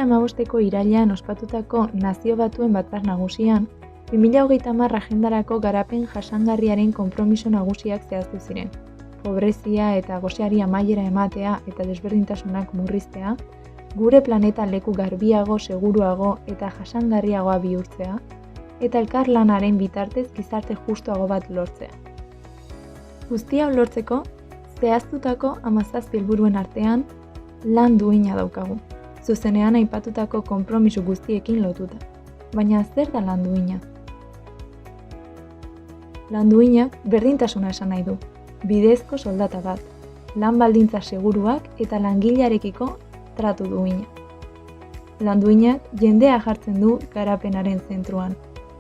2015ko irailean ospatutako Nazio Batuen Batzar Nagusian, 2030 agendarako garapen jasangarriaren konpromiso nagusiak zehaztu ziren. Pobrezia eta goseari amaiera ematea eta desberdintasunak murriztea, gure planeta leku garbiago, seguruago eta jasangarriagoa bihurtzea, eta elkarlanaren bitartez gizarte justuago bat lortzea. Guztia lortzeko, zehaztutako 17 helburuen artean, lan duina daukagu, zuzenean aipatutako konpromiso guztiekin lotuta. Baina zer da lan duina? Lan duinak berdintasuna esan nahi du, bidezko soldata bat, lan baldintza seguruak eta langilearekiko tratu duina. Lan duinak jendea jartzen du garapenaren zentruan,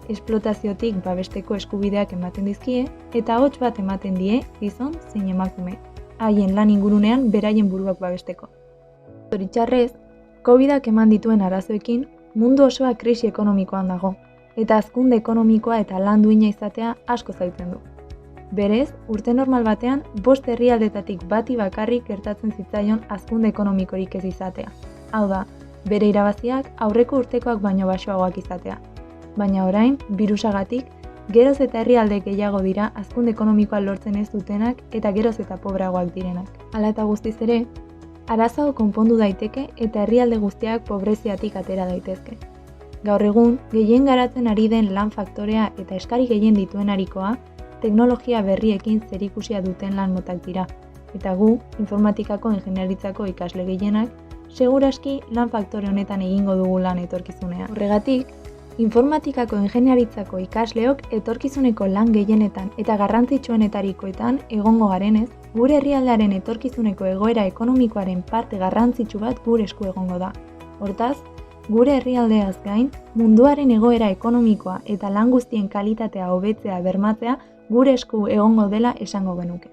esplotaziotik babesteko eskubideak ematen dizkie eta hots bat ematen die gizon zein emakume, haien lan ingurunean beraien buruak babesteko. Zoritxarrez, Covidak eman dituen arazoekin mundu osoa krisi ekonomikoan dago, eta hazkunde ekonomikoa eta lan duina izatea asko zailtzen du. Berez, urte normal batean, 5 herrialdetatik bati bakarrik gertatzen zitzaion hazkunde ekonomikorik ez izatea. Hau da, bere irabaziak aurreko urtekoak baino baxuagoak izatea. Baina orain, birusagatik, geroz eta herrialde gehiago dira hazkunde ekonomikoa lortzen ez dutenak eta geroz eta pobreagoak direnak. Hala eta guztiz ere, arazo konpondu daiteke eta herrialde guztiak pobreziatik atera daitezke. Gaur egun, gehien garatzen ari den lan faktorea eta eskari gehien dituen arikoa, teknologia berriekin zerikusia duten lan motak dira, eta gu, informatikako ingeniaritzako ikasle gehienak, seguraski lan faktore honetan egingo dugu lan etorkizunean. Horregatik, informatikako ingeniaritzako ikasleok etorkizuneko lan gehienetan eta garrantzitsuenetarikoetan egongo garenez, gure herrialdearen etorkizuneko egoera ekonomikoaren parte garrantzitsu bat gure esku egongo da. Hortaz, gure herrialdeaz gain, munduaren egoera ekonomikoa eta lan guztien kalitatea hobetzea bermatzea gure esku egongo dela esango genuke.